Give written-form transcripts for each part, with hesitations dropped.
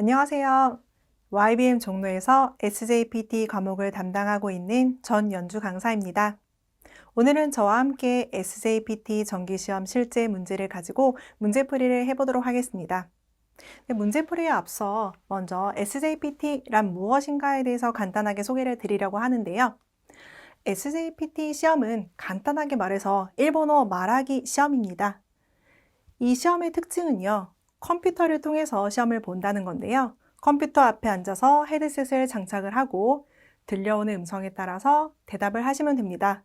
안녕하세요. YBM 종로에서 SJPT 과목을 담당하고 있는 전연주 강사입니다. 오늘은 저와 함께 SJPT 정기시험 실제 문제를 가지고 문제풀이를 해보도록 하겠습니다. 문제풀이에 앞서 먼저 SJPT란 무엇인가에 대해서 간단하게 소개를 드리려고 하는데요. SJPT 시험은 간단하게 말해서 일본어 말하기 시험입니다. 이 시험의 특징은요, 컴퓨터를 통해서 시험을 본다는 건데요. 컴퓨터 앞에 앉아서 헤드셋을 장착을 하고 들려오는 음성에 따라서 대답을 하시면 됩니다.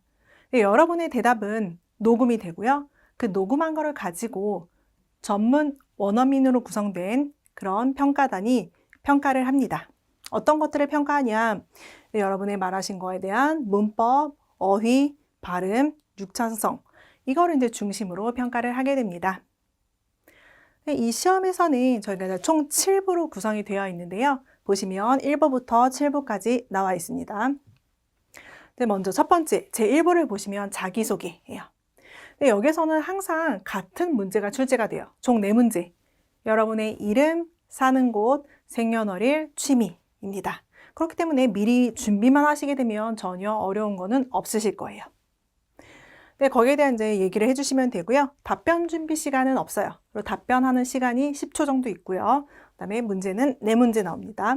여러분의 대답은 녹음이 되고요. 그 녹음한 거를 가지고 전문 원어민으로 구성된 그런 평가단이 평가를 합니다. 어떤 것들을 평가하냐? 여러분의 말하신 거에 대한 문법, 어휘, 발음, 유창성, 이거를 이제 중심으로 평가를 하게 됩니다. 이 시험에서는 저희가 총 7부로 구성이 되어 있는데요. 보시면 1부부터 7부까지 나와 있습니다. 먼저 첫 번째, 제1부를 보시면 자기소개예요. 여기서는 항상 같은 문제가 출제가 돼요. 총 4문제. 여러분의 이름, 사는 곳, 생년월일, 취미입니다. 그렇기 때문에 미리 준비만 하시게 되면 전혀 어려운 거는 없으실 거예요. 거기에 대한 이제 얘기를 해주시면 되고요. 답변 준비 시간은 없어요. 그리고 답변하는 시간이 10초 정도 있고요. 그다음에 문제는 4문제 나옵니다.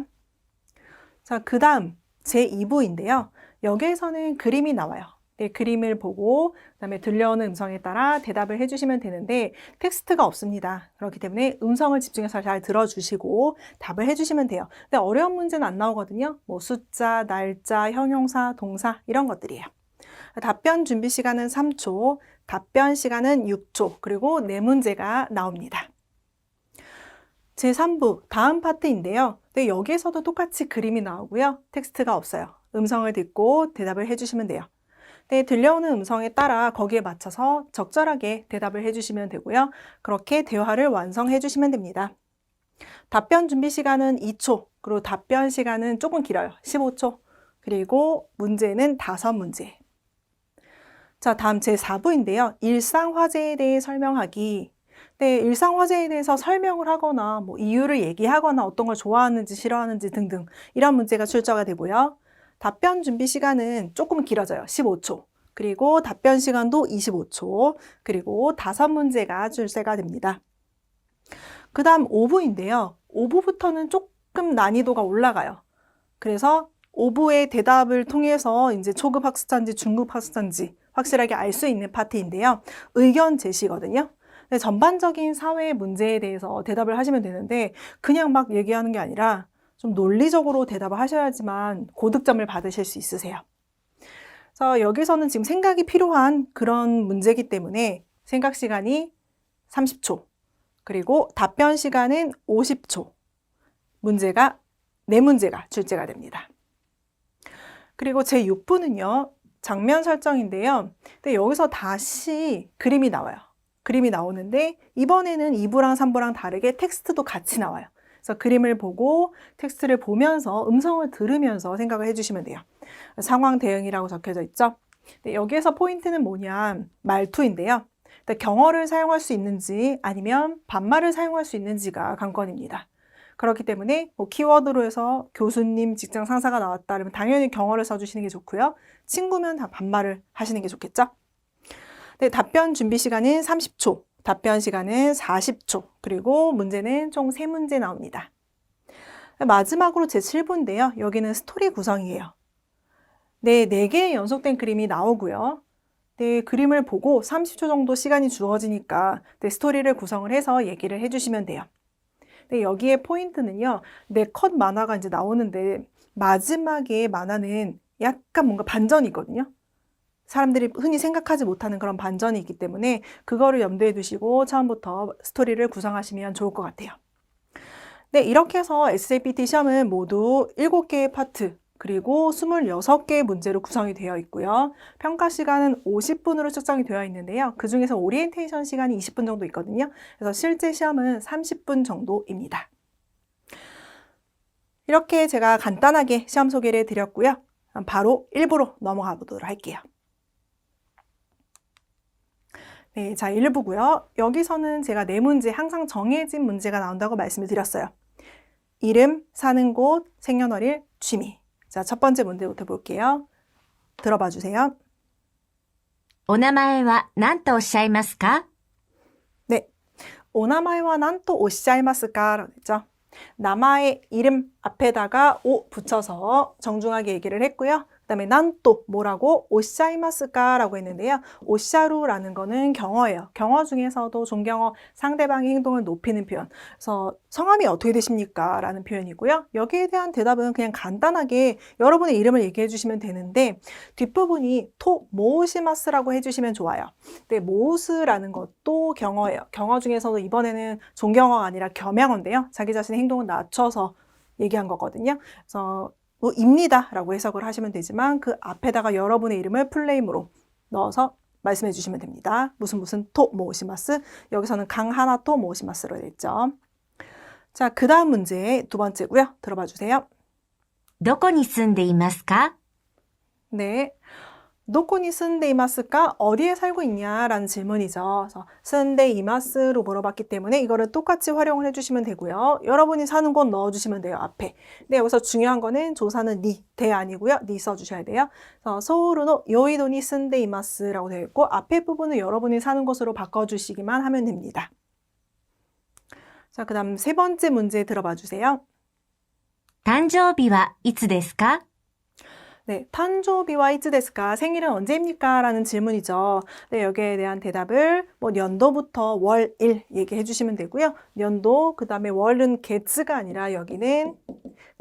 자, 그 다음 제2부인데요. 여기에서는 그림이 나와요. 그림을 보고 그다음에 들려오는 음성에 따라 대답을 해주시면 되는데 텍스트가 없습니다. 그렇기 때문에 음성을 집중해서 잘 들어주시고 답을 해주시면 돼요. 근데 어려운 문제는 안 나오거든요. 뭐 숫자, 날짜, 형용사, 동사 이런 것들이에요. 답변 준비 시간은 3초, 답변 시간은 6초, 그리고 4문제가 나옵니다. 제3부 다음 파트인데요. 여기에서도 똑같이 그림이 나오고요. 텍스트가 없어요. 음성을 듣고 대답을 해주시면 돼요. 들려오는 음성에 따라 거기에 맞춰서 적절하게 대답을 해주시면 되고요. 그렇게 대화를 완성해 주시면 됩니다. 답변 준비 시간은 2초, 그리고 답변 시간은 조금 길어요. 15초, 그리고 문제는 5문제. 자, 다음 제4부인데요. 일상화재에 대해 설명하기. 일상화재에 대해서 설명을 하거나 뭐 이유를 얘기하거나 어떤 걸 좋아하는지 싫어하는지 등등 이런 문제가 출제가 되고요. 답변 준비 시간은 조금 길어져요. 15초. 그리고 답변 시간도 25초. 그리고 5문제가 출제가 됩니다. 그 다음 5부인데요. 5부부터는 조금 난이도가 올라가요. 그래서 5부의 대답을 통해서 이제 초급 학습자인지 중급 학습자인지 확실하게 알 수 있는 파트인데요. 의견 제시거든요. 전반적인 사회 문제에 대해서 대답을 하시면 되는데 그냥 막 얘기하는 게 아니라 좀 논리적으로 대답을 하셔야지만 고득점을 받으실 수 있으세요. 그래서 여기서는 지금 생각이 필요한 그런 문제이기 때문에 생각 시간이 30초, 그리고 답변 시간은 50초, 문제가 4문제가 출제가 됩니다. 그리고 제6부는요, 장면 설정인데요. 근데 여기서 다시 그림이 나와요. 그림이 나오는데 이번에는 2부랑 3부랑 다르게 텍스트도 같이 나와요. 그래서 그림을 보고 텍스트를 보면서 음성을 들으면서 생각을 해주시면 돼요. 상황 대응이라고 적혀져 있죠. 여기에서 포인트는 뭐냐, 말투인데요. 경어를 사용할 수 있는지 아니면 반말을 사용할 수 있는지가 관건입니다. 그렇기 때문에 뭐 키워드로 해서 교수님, 직장 상사가 나왔다 그러면 당연히 경어를 써주시는 게 좋고요. 친구면 다 반말을 하시는 게 좋겠죠. 답변 준비 시간은 30초, 답변 시간은 40초, 그리고 문제는 총 3문제 나옵니다. 마지막으로 제7부인데요. 여기는 스토리 구성이에요. 4개의 연속된 그림이 나오고요. 그림을 보고 30초 정도 시간이 주어지니까 스토리를 구성을 해서 얘기를 해주시면 돼요. 여기에 포인트는요, 4컷 만화가 이제 나오는데 마지막에 만화는 약간 뭔가 반전이 있거든요. 사람들이 흔히 생각하지 못하는 그런 반전이 있기 때문에 그거를 염두에 두시고 처음부터 스토리를 구성하시면 좋을 것 같아요. 이렇게 해서 SJPT 시험은 모두 7개의 파트, 그리고 26개의 문제로 구성이 되어 있고요. 평가 시간은 50분으로 측정이 되어 있는데요. 그 중에서 오리엔테이션 시간이 20분 정도 있거든요. 그래서 실제 시험은 30분 정도입니다. 이렇게 제가 간단하게 시험 소개를 드렸고요. 바로 1부로 넘어가 보도록 할게요. 자, 1부고요. 여기서는 제가 4문제, 항상 정해진 문제가 나온다고 말씀을 드렸어요. 이름, 사는 곳, 생년월일, 취미. 자, 첫 번째 문제부터 볼게요. 들어봐 주세요. お名前は何とおっしゃいますか? 네. 오나마이와 난또 오시자이마스까? 라고 했죠. 나마의 이름 앞에다가 오 붙여서 정중하게 얘기를 했고요. 그 다음에 난 또 뭐라고? 오시자이마스까? 라고 했는데요. 오시자루라는 거는 경어예요. 경어 중에서도 존경어 상대방의 행동을 높이는 표현. 그래서 성함이 어떻게 되십니까? 라는 표현이고요. 여기에 대한 대답은 그냥 간단하게 여러분의 이름을 얘기해 주시면 되는데 뒷부분이 토 모우시마스라고 해주시면 좋아요. 네, 모우스라는 것도 경어예요. 경어 중에서도 이번에는 존경어가 아니라 겸양어인데요. 자기 자신의 행동을 낮춰서 얘기한 거거든요. 그래서 뭐 입니다 라고 해석을 하시면 되지만 그 앞에다가 여러분의 이름을 풀네임으로 넣어서 말씀해 주시면 됩니다. 무슨 토 모시마스, 여기서는 강하나 토 모시마스로 됐죠. 자, 그 다음 문제 두 번째고요. 들어봐 주세요. どこに住んでいますか? 네. 도코니 쓴데이마스까? 어디에 살고 있냐라는 질문이죠. 그래서 쓴데이마스로 물어봤기 때문에 이거를 똑같이 활용을 해주시면 되고요. 여러분이 사는 곳 넣어주시면 돼요. 앞에. 근데 여기서 중요한 거는 조사는 니, 대 아니고요. 니 써주셔야 돼요. 그래서 서울은 요이도니 쓴데이마스라고 되어 있고 앞에 부분은 여러분이 사는 곳으로 바꿔주시기만 하면 됩니다. 자, 그 다음 세 번째 문제 들어봐 주세요. 誕生日はいつですか? 네, 탄조비와 이츠데스까? 생일은 언제입니까? 라는 질문이죠. 네, 여기에 대한 대답을 뭐 연도부터 월, 일 얘기해 주시면 되고요. 연도, 그 다음에 월은 게츠가 아니라 여기는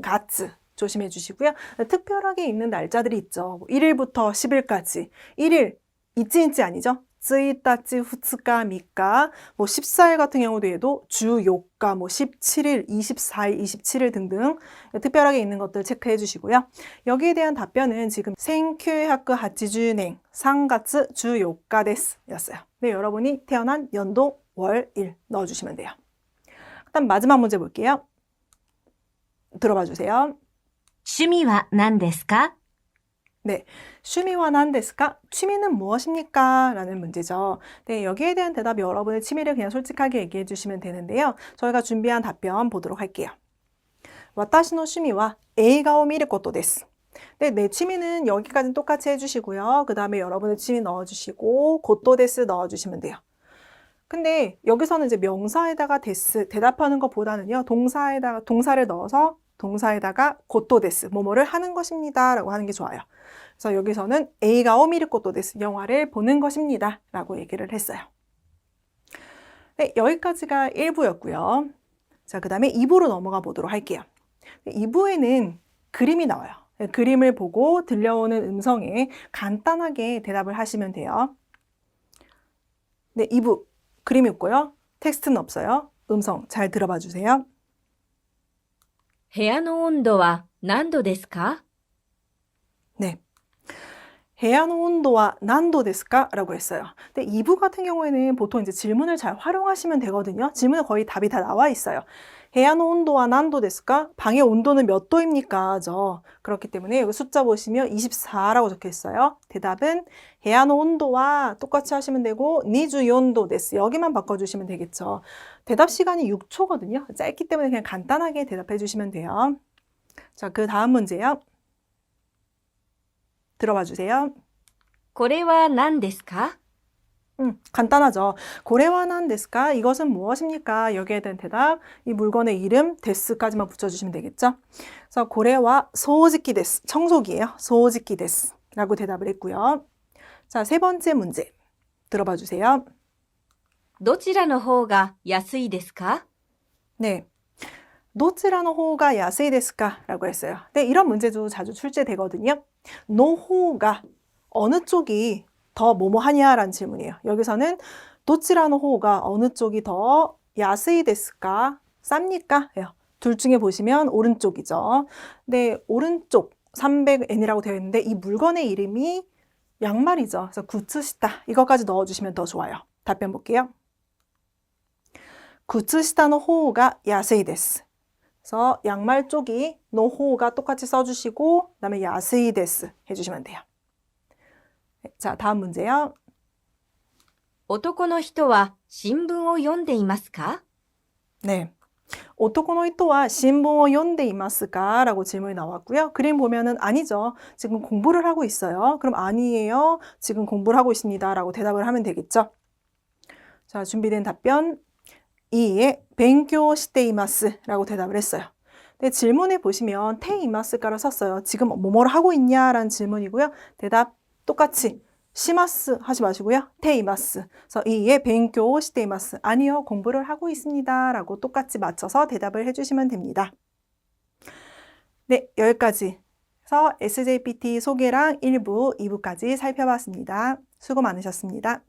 가츠 조심해 주시고요. 특별하게 있는 날짜들이 있죠. 1일부터 10일까지. 1일, 이치인치 아니죠? 1일치, 2日, 미까, 뭐 14일 같은 경우도 해도 주 4가, 뭐 17일, 24일, 27일 등등 특별하게 있는 것들 체크해 주시고요. 여기에 대한 답변은 지금 생큐학교 하치주냉 상가츠 주 4가 데스 였어요. 네, 여러분이 태어난 연도, 월, 일 넣어주시면 돼요. 그다음 마지막 문제 볼게요. 들어봐 주세요. 趣味は何ですか? 네, 취미와 난데스까? 취미는 무엇입니까? 라는 문제죠. 네, 여기에 대한 대답 여러분의 취미를 그냥 솔직하게 얘기해 주시면 되는데요. 저희가 준비한 답변 보도록 할게요. 와타시노 취미와 에이가오 미를 것도 데스. 네, 내 취미는 여기까지는 똑같이 해주시고요. 그 다음에 여러분의 취미 넣어주시고 고또 데스 넣어주시면 돼요. 근데 여기서는 이제 명사에다가 데스 대답하는 것보다는요. 동사를 넣어서 동사에다가 고또 데스, 뭐뭐를 하는 것입니다 라고 하는 게 좋아요. 그래서 여기서는 A가 미를 고또 데스, 영화를 보는 것입니다 라고 얘기를 했어요. 네, 여기까지가 1부였고요. 자, 그 다음에 2부로 넘어가 보도록 할게요. 2부에는 그림이 나와요. 네, 그림을 보고 들려오는 음성에 간단하게 대답을 하시면 돼요. 네, 2부 그림이 있고요. 텍스트는 없어요. 음성 잘 들어봐 주세요. 部屋の温度は何度ですか? 네. 해안의 온도와 난도 데스까? 라고 했어요. 근데 2부 같은 경우에는 보통 이제 질문을 잘 활용하시면 되거든요. 질문에 거의 답이 다 나와 있어요. 해안의 온도와 난도 데스까? 방의 온도는 몇 도입니까? 죠. 그렇기 때문에 여기 숫자 보시면 24라고 적혀 있어요. 대답은 해안의 온도와 똑같이 하시면 되고 니주연도 데스 여기만 바꿔주시면 되겠죠. 대답 시간이 6초거든요. 짧기 때문에 그냥 간단하게 대답해 주시면 돼요. 자, 그 다음 문제요. 들어봐 주세요. これは何ですか? 간단하죠. 고래와 난 데스까? 이것은 무엇입니까? 여기에 대한 대답, 이 물건의 이름, 데스까지만 붙여주시면 되겠죠. 그래서 고래와 소지키 데스, 청소기예요. 소지키 데스 라고 대답을 했고요. 자, 세 번째 문제 들어봐 주세요. どちらの方が安いですか? 네. 노치라노 호가 야세이 데스까? 라고 했어요. 네, 이런 문제도 자주 출제되거든요. 노호가 어느 쪽이 더 뭐뭐하냐라는 질문이에요. 여기서는 도치라노 호가 어느 쪽이 더 야세이 데스까? 쌉니까? 둘 중에 보시면 오른쪽이죠. 네, 오른쪽 300엔이라고 되어 있는데 이 물건의 이름이 양말이죠. 그래서 구츠시타 이것까지 넣어주시면 더 좋아요. 답변 볼게요. 구츠시타노 호가 야세이 데스. 그래서 양말 쪽이 노호가 똑같이 써주시고 그다음에 야스이 데스 해주시면 돼요. 자, 다음 문제요. 男の人は新聞を読んでいますか? 네. 오토코노 이토와 신문을読んでいますか? 라고 질문이 나왔고요. 그림 보면은 아니죠. 지금 공부를 하고 있어요. 그럼 아니에요. 지금 공부를 하고 있습니다. 라고 대답을 하면 되겠죠. 자, 준비된 답변. 이에 勉強しています라고 대답을 했어요. 근데 질문에 보시면 테이마스가를 썼어요. 지금 뭐뭐를 하고 있냐라는 질문이고요. 대답 똑같이 시마스 하지 마시고요. 테이마스. 그래서 이에 勉強しています. 아니요, 공부를 하고 있습니다. 라고 똑같이 맞춰서 대답을 해주시면 됩니다. 네, 여기까지 해서 SJPT 소개랑 1부, 2부까지 살펴봤습니다. 수고 많으셨습니다.